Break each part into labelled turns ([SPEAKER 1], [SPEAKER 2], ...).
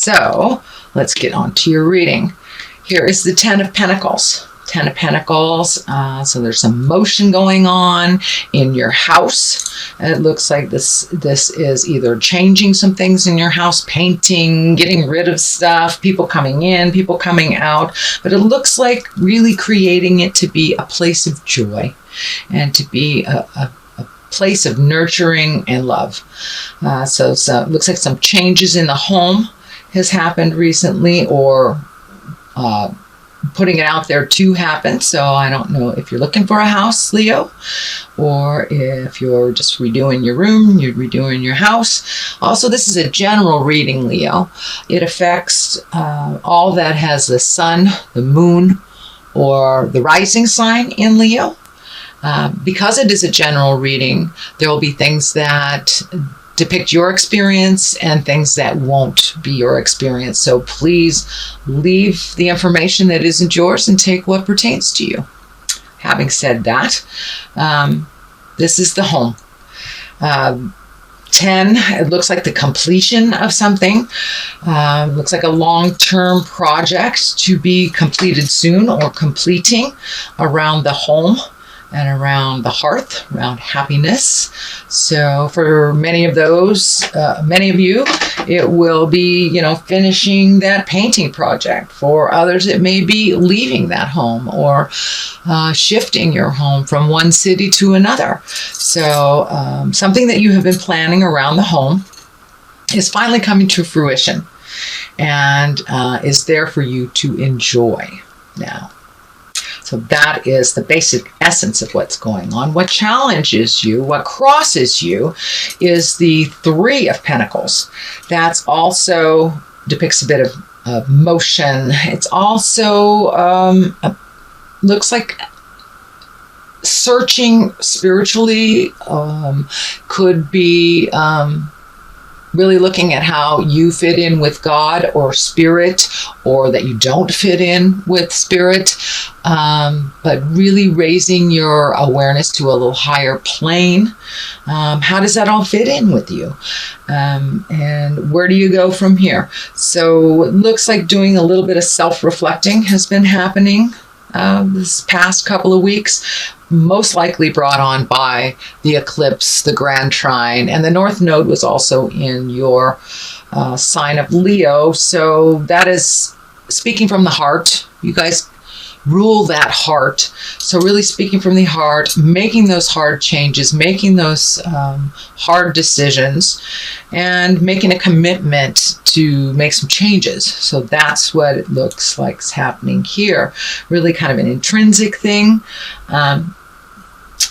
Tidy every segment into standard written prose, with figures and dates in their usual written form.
[SPEAKER 1] So let's get on to your reading. Here is the Ten of Pentacles. Ten of Pentacles. So there's some motion going on in your house. And it looks like this is either changing some things in your house, painting, getting rid of stuff, people coming in, people coming out. But it looks like really creating it to be a place of joy and to be a place of nurturing and love. So it looks like some changes in the home has happened recently, or putting it out there to happen. So I don't know if you're looking for a house, Leo, or if you're just redoing your room, you're redoing your house. Also, this is a general reading, Leo. It affects all that has the sun, the moon, or the rising sign in Leo. Because it is a general reading, there will be things that depict your experience and things that won't be your experience. So please leave the information that isn't yours and take what pertains to you. Having said that, this is the home. 10, it looks like the completion of something. Looks like a long-term project to be completed soon, or completing around the home and around the hearth, around happiness. So for many of you, it will be, finishing that painting project. For others, it may be leaving that home, or shifting your home from one city to another. So something that you have been planning around the home is finally coming to fruition and is there for you to enjoy now. So that is the basic essence of what's going on. What challenges you, what crosses you, is the Three of Pentacles. That's also depicts a bit of motion. It's also looks like searching spiritually, could be really looking at how you fit in with God or spirit, or that you don't fit in with spirit, but really raising your awareness to a little higher plane. How does that all fit in with you? And where do you go from here? So it looks like doing a little bit of self-reflecting has been happening this past couple of weeks, most likely brought on by the eclipse, the grand trine, and the North Node was also in your sign of Leo. So that is speaking from the heart. You guys rule that heart. So really speaking from the heart, making those hard changes, making those hard decisions, and making a commitment to make some changes. So that's what it looks like is happening here. Really kind of an intrinsic thing.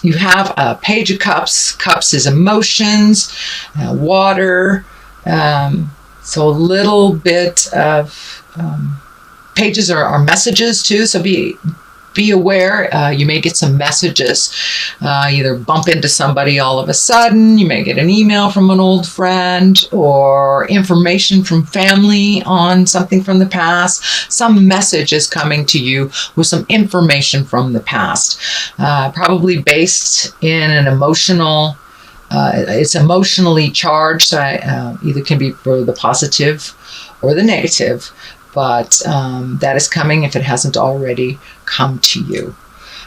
[SPEAKER 1] You have a Page of Cups. Cups is emotions, water. So a little bit of pages are messages too. So be aware. You may get some messages. Either bump into somebody all of a sudden. You may get an email from an old friend, or information from family on something from the past. Some message is coming to you with some information from the past, probably based in an emotional. It's emotionally charged. So either can be for the positive or the negative. But that is coming if it hasn't already come to you.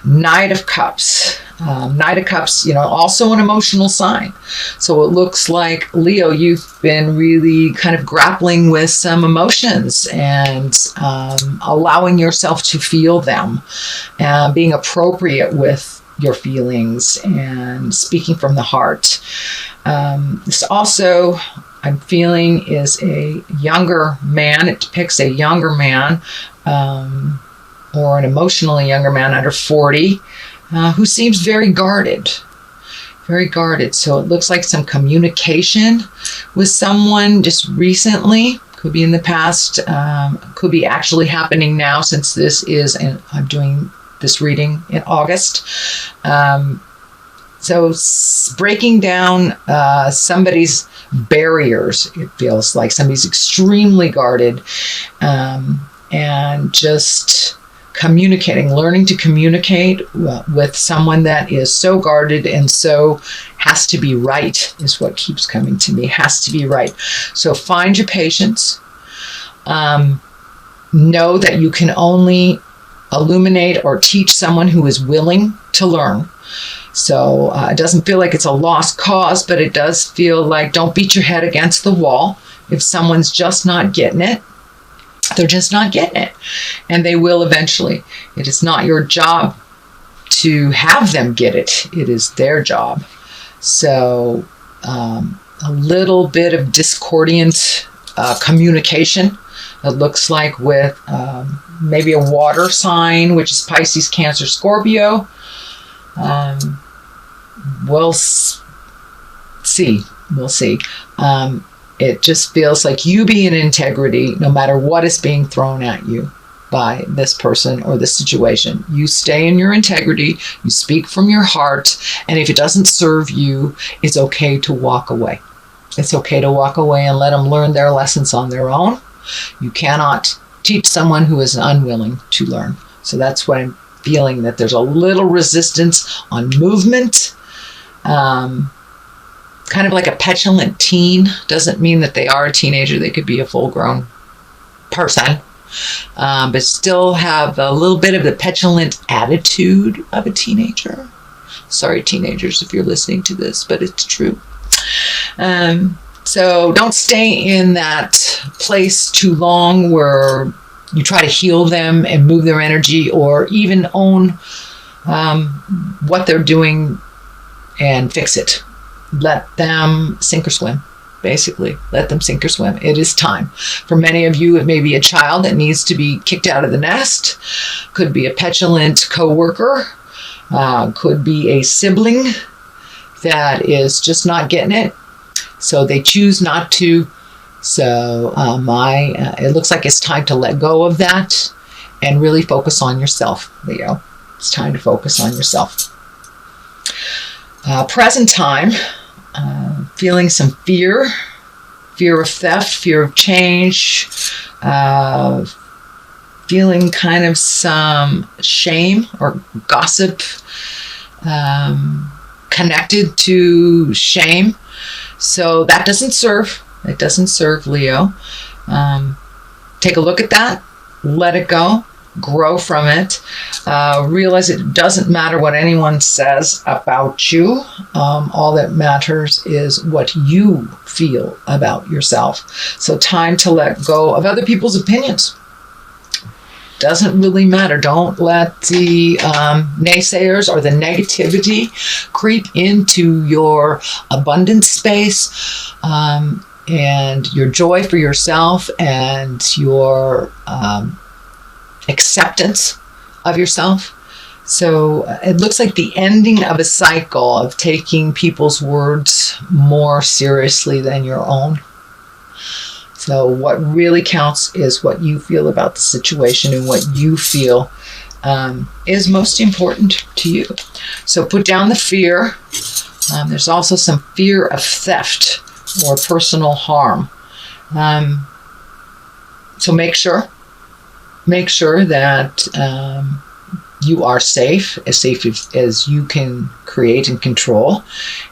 [SPEAKER 1] Knight of Cups. Knight of Cups, also an emotional sign. So it looks like, Leo, you've been really kind of grappling with some emotions and allowing yourself to feel them, being appropriate with your feelings and speaking from the heart. This also, I'm feeling, is a younger man. It depicts a younger man, or an emotionally younger man under 40, who seems very guarded. Very guarded. So it looks like some communication with someone just recently. Could be in the past. Could be actually happening now, since this is, and I'm doing this reading in August. So breaking down somebody's barriers, it feels like somebody's extremely guarded, and just learning to communicate with someone that is so guarded and so has to be right is what keeps coming to me, has to be right. So find your patience, Know that you can only illuminate or teach someone who is willing to learn. So it doesn't feel like it's a lost cause, but it does feel like don't beat your head against the wall. If someone's just not getting it, they're just not getting it. And they will eventually. It is not your job to have them get it. It is their job. So a little bit of discordant communication. It looks like with maybe a water sign, which is Pisces, Cancer, Scorpio. We'll see. We'll see. It just feels like you be in integrity no matter what is being thrown at you by this person or this situation. You stay in your integrity. You speak from your heart. And if it doesn't serve you, it's okay to walk away. It's okay to walk away and let them learn their lessons on their own. You cannot teach someone who is unwilling to learn. So that's what I'm feeling, that there's a little resistance on movement. Kind of like a petulant teen. Doesn't mean that they are a teenager. They could be a full-grown person. But still have a little bit of the petulant attitude of a teenager. Sorry, teenagers, if you're listening to this, but it's true. So don't stay in that place too long where you try to heal them and move their energy, or even own what they're doing and fix it. Let them sink or swim, basically. Let them sink or swim. It is time. For many of you, it may be a child that needs to be kicked out of the nest. Could be a petulant coworker. Could be a sibling that is just not getting it. So they choose not to. So it looks like it's time to let go of that and really focus on yourself, Leo. It's time to focus on yourself. Present time, feeling some fear of theft, fear of change, feeling kind of some shame or gossip connected to shame. So that doesn't serve. It doesn't serve, Leo. Take a look at that. Let it go. Grow from it. Realize it doesn't matter what anyone says about you. All that matters is what you feel about yourself. So time to let go of other people's opinions. Doesn't really matter. Don't let the naysayers or the negativity creep into your abundance space and your joy for yourself and your acceptance of yourself. So it looks like the ending of a cycle of taking people's words more seriously than your own. So what really counts is what you feel about the situation, and what you feel is most important to you. So put down the fear. There's also some fear of theft or personal harm. So make sure that you are safe as you can create and control.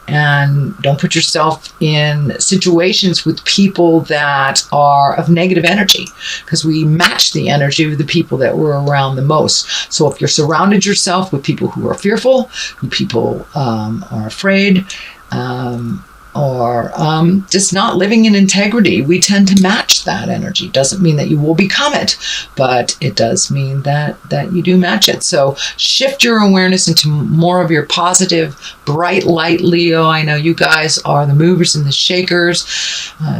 [SPEAKER 1] And don't put yourself in situations with people that are of negative energy, because we match the energy of the people that we're around the most. So if you're surrounded yourself with people who are fearful, who people are afraid, or just not living in integrity, we tend to match that energy. Doesn't mean that you will become it, but it does mean that you do match it. So shift your awareness into more of your positive, bright light, Leo. I know you guys are the movers and the shakers.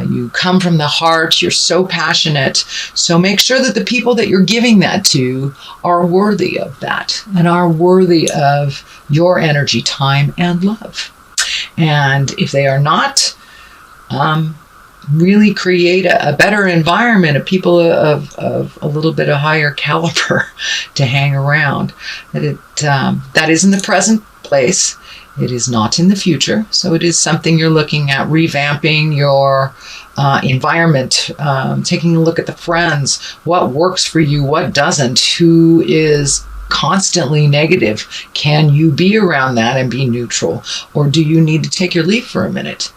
[SPEAKER 1] You come from the heart. You're so passionate. So make sure that the people that you're giving that to are worthy of that and are worthy of your energy, time, and love. And if they are not, really create a better environment of people of a little bit of higher caliber to hang around. That is in the present place. It is not in the future. So it is something you're looking at, revamping your environment, taking a look at the friends, what works for you, what doesn't, who is constantly negative. Can you be around that and be neutral? Or do you need to take your leave for a minute?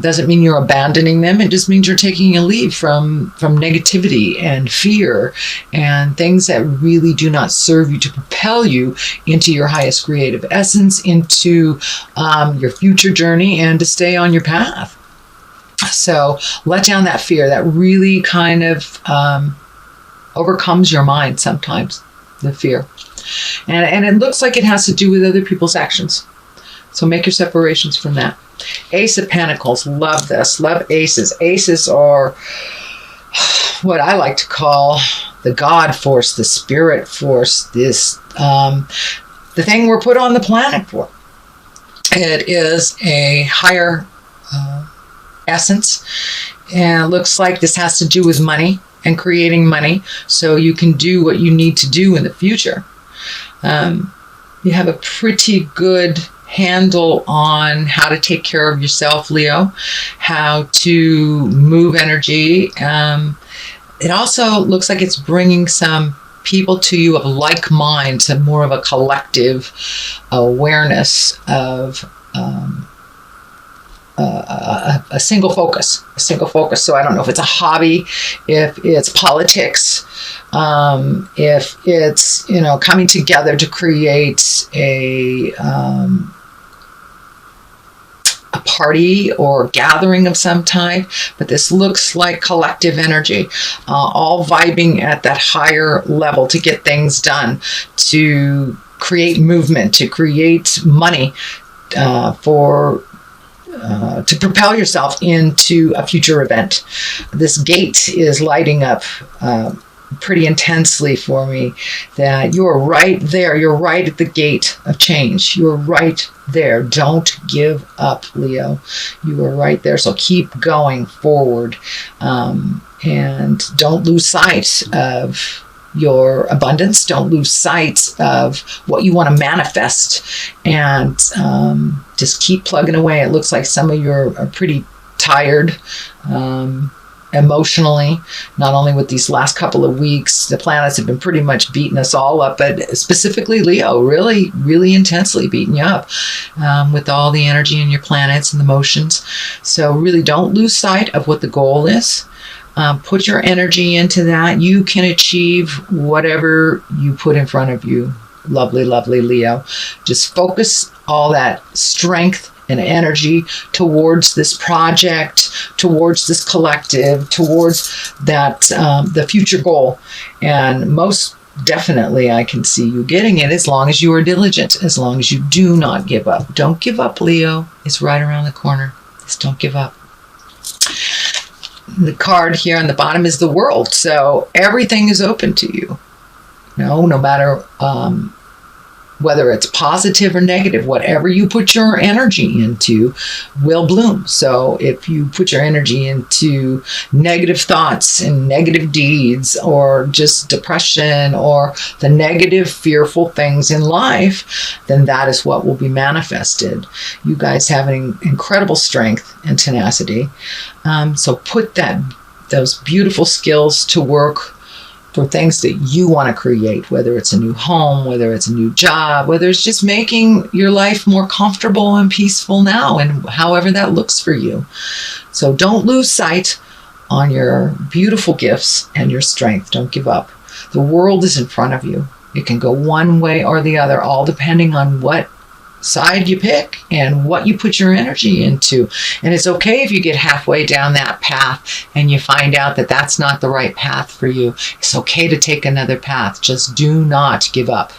[SPEAKER 1] Doesn't mean you're abandoning them. It just means you're taking a leave from negativity and fear and things that really do not serve you to propel you into your highest creative essence, into your future journey, and to stay on your path. So let down that fear that really kind of overcomes your mind sometimes, the fear. And it looks like it has to do with other people's actions. So make your separations from that. Ace of Pentacles, love this. Love aces. Aces are what I like to call the God force, the spirit force, this the thing we're put on the planet for. It is a higher essence, and it looks like this has to do with money and creating money so you can do what you need to do in the future. You have a pretty good handle on how to take care of yourself, Leo, how to move energy. It also looks like it's bringing some people to you of like mind, to more of a collective awareness of a single focus. So I don't know if it's a hobby, if it's politics, if it's, coming together to create a party or gathering of some type, but this looks like collective energy, all vibing at that higher level to get things done, to create movement, to create money, to propel yourself into a future event. This gate is lighting up pretty intensely for me, that you're right there. You're right at the gate of change. You're right there. Don't give up, Leo. You are right there. So keep going forward, and don't lose sight of your abundance. Don't lose sight of what you want to manifest, and just keep plugging away. It looks like some of you are pretty tired emotionally, not only with these last couple of weeks. The planets have been pretty much beating us all up, but specifically Leo, really, really intensely beating you up with all the energy in your planets and the motions. So really don't lose sight of what the goal is. Put your energy into that. You can achieve whatever you put in front of you. Lovely, lovely Leo. Just focus all that strength and energy towards this project, towards this collective, towards that the future goal. And most definitely I can see you getting it as long as you are diligent, as long as you do not give up. Don't give up, Leo. It's right around the corner. Just don't give up. The card here on the bottom is the World. So everything is open to you. No matter whether it's positive or negative, whatever you put your energy into will bloom. So if you put your energy into negative thoughts and negative deeds, or just depression, or the negative, fearful things in life, then that is what will be manifested. You guys have an incredible strength and tenacity. So put those beautiful skills to work for things that you want to create, whether it's a new home, whether it's a new job, whether it's just making your life more comfortable and peaceful now, and however that looks for you. So don't lose sight on your beautiful gifts and your strength. Don't give up. The world is in front of you. It can go one way or the other, all depending on what side you pick and what you put your energy into. And it's okay if you get halfway down that path and you find out that that's not the right path for you. It's okay to take another path. Just do not give up.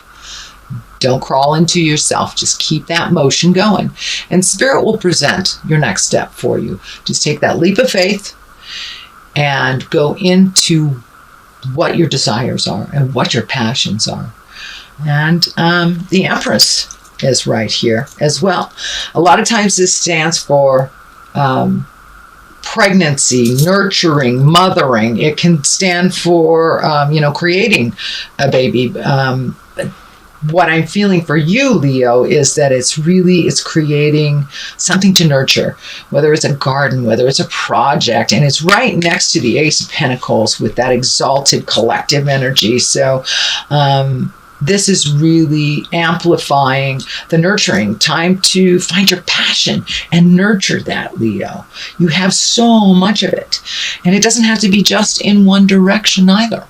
[SPEAKER 1] Don't crawl into yourself. Just keep that motion going. And Spirit will present your next step for you. Just take that leap of faith and go into what your desires are and what your passions are. And the Empress is right here as well. A lot of times this stands for pregnancy, nurturing, mothering. It can stand for, creating a baby. What I'm feeling for you, Leo, is that it's creating something to nurture, whether it's a garden, whether it's a project, and it's right next to the Ace of Pentacles with that exalted collective energy. So this is really amplifying the nurturing. Time to find your passion and nurture that, Leo. You have so much of it. And it doesn't have to be just in one direction either.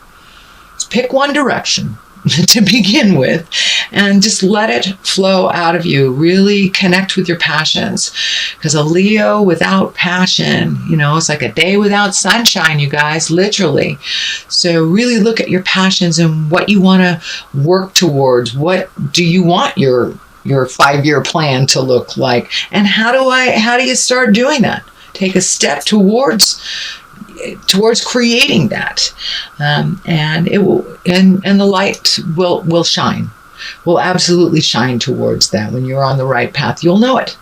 [SPEAKER 1] Just pick one direction to begin with and just let it flow out of you. Really connect with your passions, because a Leo without passion, it's like a day without sunshine, you guys, literally. So really look at your passions and what you want to work towards. What do you want your 5-year plan to look like, and how do you start doing that? Take a step towards creating that, and it will, and the light will shine, will absolutely shine towards that. When you're on the right path, you'll know it.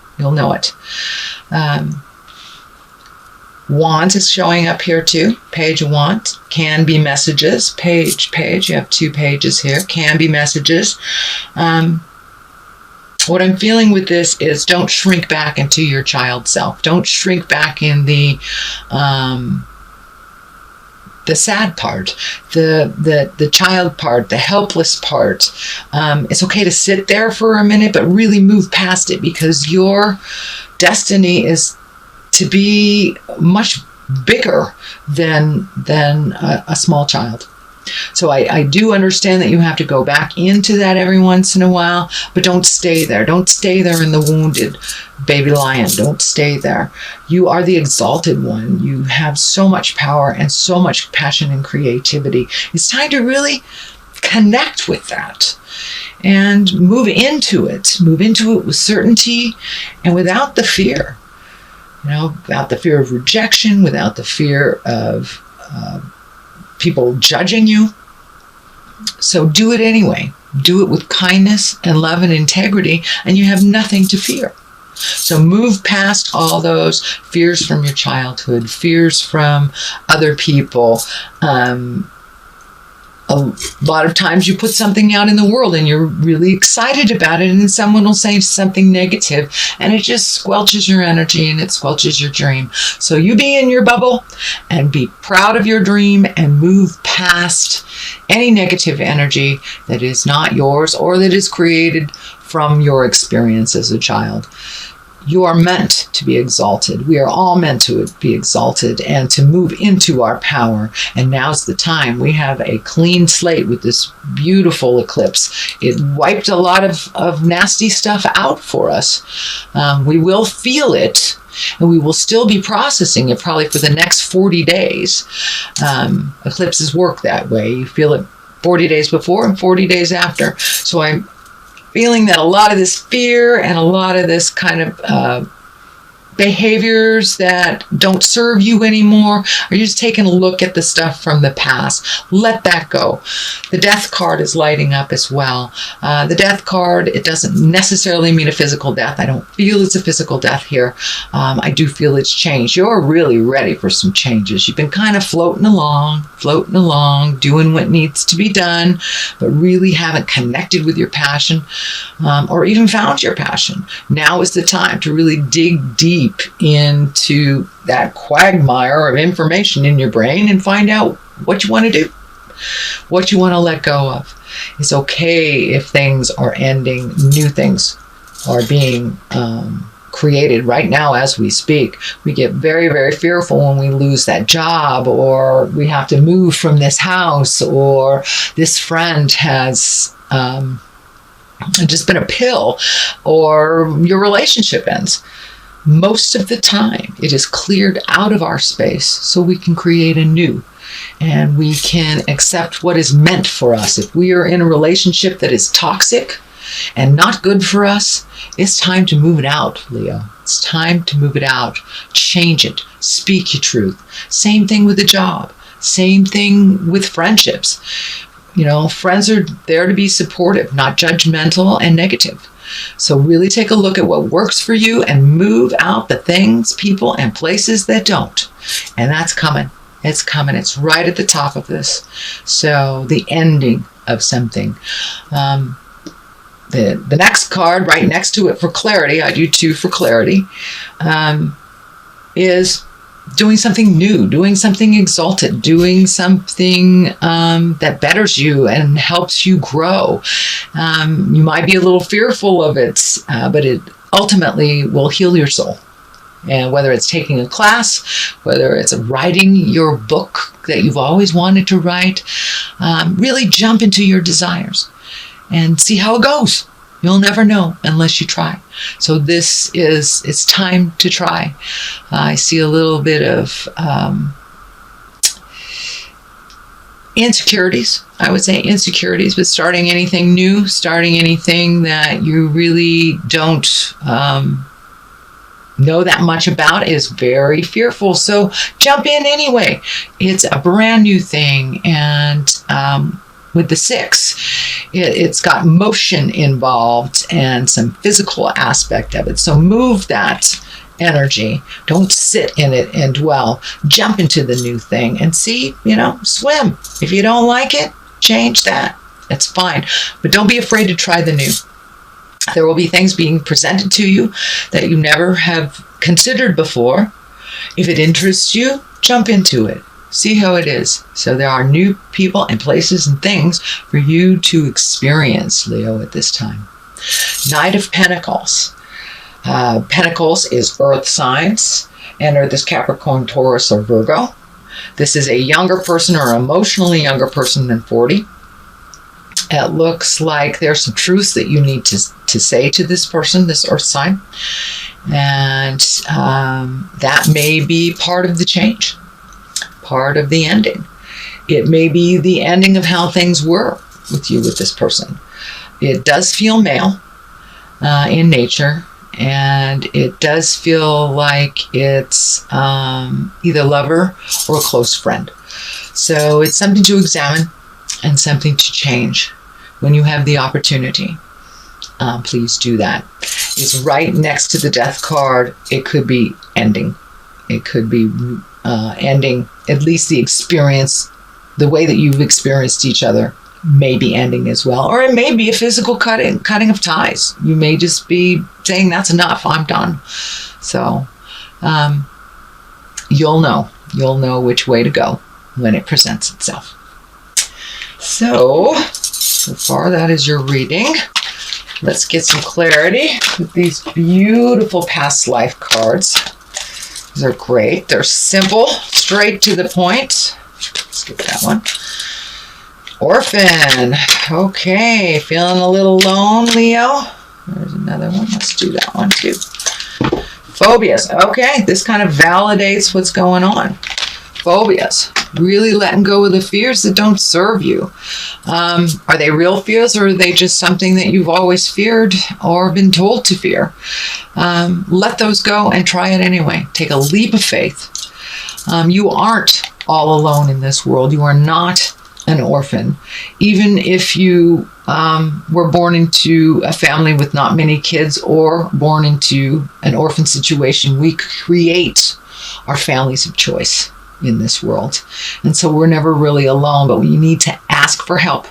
[SPEAKER 1] Want is showing up here too. Page of Want can be messages. Page. You have 2 pages here. Can be messages. What I'm feeling with this is, don't shrink back into your child self. Don't shrink back in the sad part, the child part, the helpless part. It's okay to sit there for a minute, but really move past it, because your destiny is to be much bigger than a small child. So I do understand that you have to go back into that every once in a while, but don't stay there. Don't stay there in the wounded baby lion. Don't stay there. You are the exalted one. You have so much power and so much passion and creativity. It's time to really connect with that and move into it. Move into it with certainty and without the fear. Without the fear of rejection, without the fear of people judging you. So do it anyway. Do it with kindness and love and integrity, and you have nothing to fear. So move past all those fears from your childhood, fears from other people. A lot of times you put something out in the world and you're really excited about it, and someone will say something negative, and it just squelches your energy and it squelches your dream. So you be in your bubble and be proud of your dream and move past any negative energy that is not yours or that is created from your experience as a child. You are meant to be exalted. We are all meant to be exalted and to move into our power. And now's the time. We have a clean slate with this beautiful eclipse. It wiped a lot of nasty stuff out for us. We will feel it, and we will still be processing it probably for the next 40 days. Eclipses work that way. You feel it 40 days before and 40 days after. So I'm feeling that a lot of this fear and a lot of this kind of behaviors that don't serve you anymore, or you're just taking a look at the stuff from the past. Let that go. The death card is lighting up as well. The death card, it doesn't necessarily mean a physical death. I don't feel it's a physical death here. I do feel it's change. You're really ready for some changes. You've been kind of floating along, doing what needs to be done, but really haven't connected with your passion, or even found your passion. Now is the time to really dig deep into that quagmire of information in your brain and find out what you want to do, what you want to let go of. It's okay if things are ending, new things are being created right now as we speak. We get very, very fearful when we lose that job, or we have to move from this house, or this friend has just been a pill, or your relationship ends. Most of the time, it is cleared out of our space so we can create a new, and we can accept what is meant for us. If we are in a relationship that is toxic and not good for us, it's time to move it out, Leo. It's time to move it out. Change it. Speak your truth. Same thing with a job. Same thing with friendships. Friends are there to be supportive, not judgmental and negative. So really take a look at what works for you and move out the things, people, and places that don't. And that's coming. It's coming. It's right at the top of this. So the ending of something. The next card right next to it for clarity, I do 2 for clarity, is doing something new, doing something exalted, doing something that betters you and helps you grow. You might be a little fearful of it, but it ultimately will heal your soul. And whether it's taking a class, whether it's writing your book that you've always wanted to write, really jump into your desires and see how it goes. You'll never know unless you try. So it's time to try. I see a little bit of insecurities. I would say insecurities with starting anything new, starting anything that you really don't know that much about is very fearful. So jump in anyway. It's a brand new thing. And with the 6, it's got motion involved and some physical aspect of it. So move that energy. Don't sit in it and dwell. Jump into the new thing and see, swim. If you don't like it, change that. It's fine. But don't be afraid to try the new. There will be things being presented to you that you never have considered before. If it interests you, jump into it. See how it is. So there are new people and places and things for you to experience, Leo, at this time. Knight of Pentacles. Pentacles is earth signs. And are this Capricorn, Taurus, or Virgo. This is a younger person or emotionally younger person than 40. It looks like there's some truths that you need to say to this person, this earth sign. And that may be part of the change, part of the ending. It may be the ending of how things were with you with this person. It does feel male in nature, and it does feel like it's either lover or a close friend. So it's something to examine and something to change when you have the opportunity. Please do that. It's right next to the death card. It could be ending. It could be ending, at least the experience, the way that you've experienced each other may be ending as well. Or it may be a physical cutting of ties. You may just be saying, that's enough, I'm done. So you'll know which way to go when it presents itself. So far that is your reading. Let's get some clarity with these beautiful past life cards. These are great. They're simple, straight to the point. Let's get that one. Orphan. Okay, feeling a little alone, Leo? There's another one. Let's do that one too. Phobias. Okay, this kind of validates what's going on. Phobias. Really letting go of the fears that don't serve you. Are they real fears, or are they just something that you've always feared or been told to fear? Let those go and try it anyway. Take a leap of faith. You aren't all alone in this world. You are not an orphan. Even if you were born into a family with not many kids or born into an orphan situation, we create our families of choice in this world. And so we're never really alone, but we need to ask for help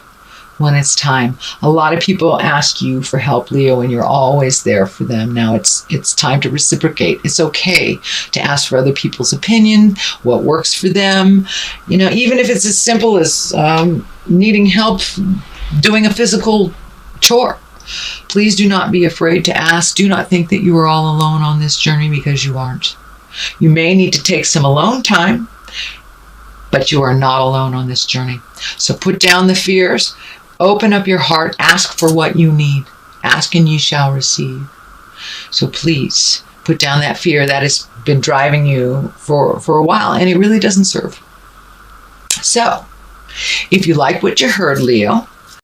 [SPEAKER 1] when it's time. A lot of people ask you for help, Leo, and you're always there for them. Now it's time to reciprocate. It's okay to ask for other people's opinion, what works for them. Even if it's as simple as needing help doing a physical chore. Please do not be afraid to ask. Do not think that you are all alone on this journey, because you aren't. You may need to take some alone time, but you are not alone on this journey. So put down the fears, open up your heart, ask for what you need. Ask and you shall receive. So please put down that fear that has been driving you for a while, and it really doesn't serve. So if you like what you heard, Leo,